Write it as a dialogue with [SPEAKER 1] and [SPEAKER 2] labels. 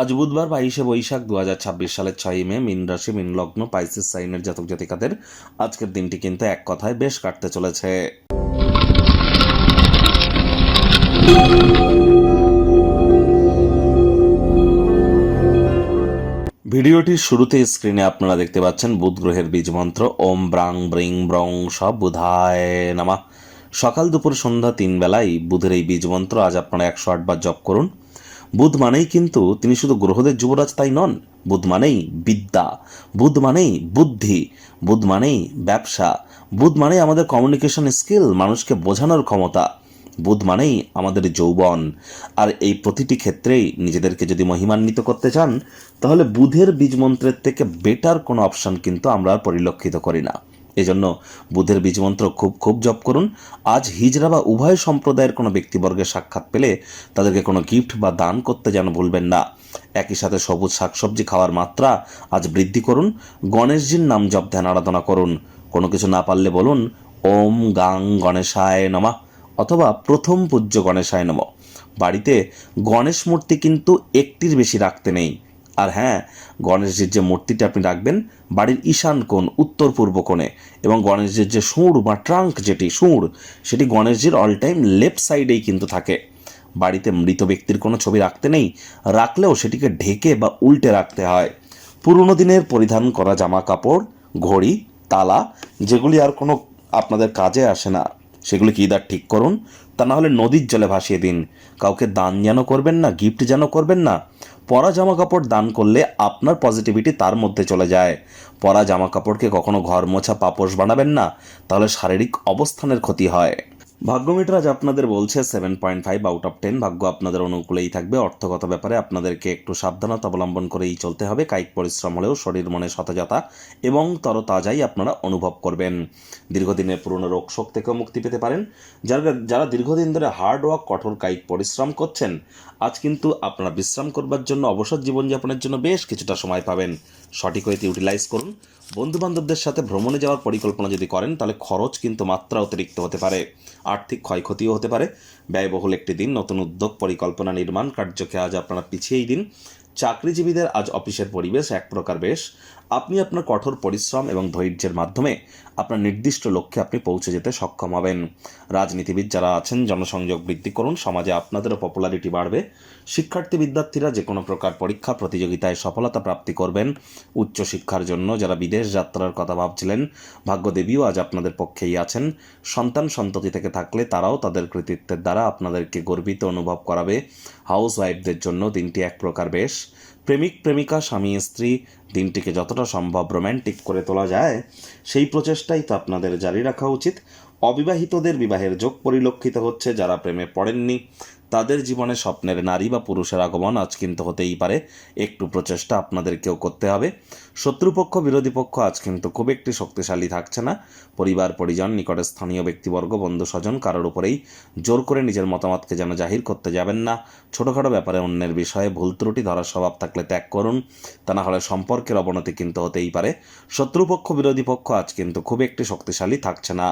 [SPEAKER 1] আজ বুধবার 22শে বৈশাখ 2026 সালের 6ই মে, মীন রাশি, মীন লগ্ন, পাইসিস সাইনের জাতক জাতিকাদের আজকের দিনটি কিন্তু এক কথায় বেশ কাটতে চলেছে। ভিডিওটির শুরুতে স্ক্রিনে আপনারা দেখতে পাচ্ছেন বুধ গ্রহের বীজ মন্ত্র ওম ব্রাং ব্রিং ব্রং সব বুধায় নামা। সকাল দুপুর সন্ধ্যা 3 বেলায় বুধের এই বীজ মন্ত্র আজ আপনারা 108 বার জপ করুন। বুধ মানেই কিন্তু তিনি শুধু গ্রহদের যুবরাজ তাই নন। বুধ মানেই বিদ্যা, বুধ মানেই বুদ্ধি, বুধ মানেই ব্যবসা, বুধ মানেই আমাদের কমিউনিকেশন স্কিল, মানুষকে বোঝানোর ক্ষমতা, বুধ মানেই আমাদের যৌবন। আর এই প্রতিটি ক্ষেত্রেই নিজেদেরকে যদি মহিমান্বিত করতে চান, তাহলে বুধের বীজমন্ত্রের থেকে বেটার কোনো অপশন কিন্তু আমরা আর পরিলক্ষিত করি না। এজন্য বুধের বীজমন্ত্র খুব খুব জপ করুন। আজ হিজড়া বা উভয় সম্প্রদায়ের কোনো ব্যক্তিবর্গের সাক্ষাৎ পেলে তাদেরকে কোনো গিফট বা দান করতে যেন ভুলবেন না। একই সাথে সবুজ শাকসবজি খাওয়ার মাত্রা আজ বৃদ্ধি করুন। গণেশজির নাম জপ ধ্যান আরাধনা করুন। কোনো কিছু না পারলে বলুন ওম গাং গণেশায় নমঃ অথবা প্রথম পূজ্য গণেশায় নমঃ। বাড়িতে গণেশ মূর্তি কিন্তু একটির বেশি রাখতে নেই। আর হ্যাঁ, গণেশজির যে মূর্তিটা আপনি রাখবেন বাড়ির ঈশান কোণ, উত্তর পূর্ব কোণে, এবং গণেশজির যে সুঁড় বা ট্রাঙ্ক, যেটি সুঁড়, সেটি গণেশজির অল টাইম লেফট সাইডেই কিন্তু থাকে। বাড়িতে মৃত ব্যক্তির কোনো ছবি রাখতে নেই, রাখলেও সেটিকে ঢেকে বা উল্টে রাখতে হয়। পুরনো দিনের পরিধান করা জামা কাপড়, ঘড়ি, তালা, যেগুলি আর কোনো আপনাদের কাজে আসে না, সেগুলিকে ইদার ঠিক করুন, তা না হলে নদীর জলে ভাসিয়ে দিন। কাউকে দান যেন করবেন না, গিফট যেন করবেন না। পরা জামা কাপড় দান করলে আপনার পজিটিভিটি তার মধ্যে চলে যায়। পরা জামা কাপড়কে কখনো ঘর মোছা পাপোশ বানাবেন না, তাহলে শারীরিক অবস্থানের ক্ষতি হয়। ভাগ্যমিটার আজ আপনাদের বলছে 7.5 আউট অফ 10। ভাগ্য আপনাদের অনুকূলেই থাকবে। অর্থগত ব্যাপারে আপনাদেরকে একটু সাবধানতা অবলম্বন করেই চলতে হবে। কায়িক পরিশ্রম হলেও শরীর মনে সতেজতা এবং তরতাজাই আপনারা অনুভব করবেন। দীর্ঘদিনের পুরনো রোগ শোক থেকেও মুক্তি পেতে পারেন। যারা দীর্ঘদিন ধরে হার্ড ওয়ার্ক, কঠোর কায়িক পরিশ্রম করছেন, আজ কিন্তু আপনারা বিশ্রাম করবার জন্য, অবসর জীবনযাপনের জন্য বেশ কিছুটা সময় পাবেন। সঠিক হয়ে ইউটিলাইজ করুন। বন্ধুবান্ধবদের সাথে ভ্রমণে যাওয়ার পরিকল্পনা যদি করেন, তাহলে খরচ কিন্তু মাত্রা অতিরিক্ত হতে পারে। আর্থিক ক্ষয়ক্ষতিও হতে পারে। ব্যয়বহুল একটি দিন। নতুন উদ্যোগ, পরিকল্পনা, নির্মাণ কার্যকে আজ আপনারা পিছিয়েই দিন। চাকরিজীবীদের আজ অফিসের পরিবেশ এক প্রকার বেশ। আপনি আপনার কঠোর পরিশ্রম এবং ধৈর্যের মাধ্যমে আপনার নির্দিষ্ট লক্ষ্যে আপনি পৌঁছে যেতে সক্ষম হবেন। রাজনীতিবিদ যারা আছেন, জনসংযোগ বৃদ্ধি করুন। সমাজে আপনাদেরও পপুলারিটি বাড়বে। শিক্ষার্থী বিদ্যার্থীরা যে কোনো প্রকার পরীক্ষা প্রতিযোগিতায় সফলতা প্রাপ্তি করবেন। উচ্চশিক্ষার জন্য যারা বিদেশ যাত্রার কথা ভাবছিলেন, ভাগ্যদেবীও আজ আপনাদের পক্ষেই আছেন। সন্তান সন্ততি থেকে থাকলে তারাও তাদের কৃতিত্বের দ্বারা আপনাদেরকে গর্বিত অনুভব করাবে। হাউস ওয়াইফদের জন্য দিনটি এক প্রকার বেশ। প্রেমিক প্রেমিকা, স্বামী স্ত্রী, দিনটিকে যতটা সম্ভব রোম্যান্টিক করে তোলা যায় সেই প্রচেষ্টাই তো আপনাদের জারি রাখা উচিত। অবিবাহিতদের বিবাহের যোগ পরিলক্ষিত হচ্ছে। যারা প্রেমে পড়েননি তাদের জীবনে স্বপ্নের নারী বা পুরুষের আগমন আজ কিন্তু হতেই পারে। একটু প্রচেষ্টা আপনাদেরকেও করতে হবে। শত্রুপক্ষ, বিরোধী পক্ষ আজ কিন্তু খুব একটি শক্তিশালী থাকছে না। পরিবার পরিজন, নিকটে স্থানীয় ব্যক্তিবর্গ, বন্ধু স্বজন, কারোর উপরেই জোর করে নিজের মতামতকে যেন জাহির করতে যাবেন না। ছোটোখাটো ব্যাপারে অন্যের বিষয়ে ভুল ত্রুটি ধরার স্বভাব থাকলে ত্যাগ করুন, তা না হলে সম্পর্কের অবনতি কিন্তু হতেই পারে। শত্রুপক্ষ, বিরোধী পক্ষ আজ কিন্তু খুব একটি শক্তিশালী থাকছে না।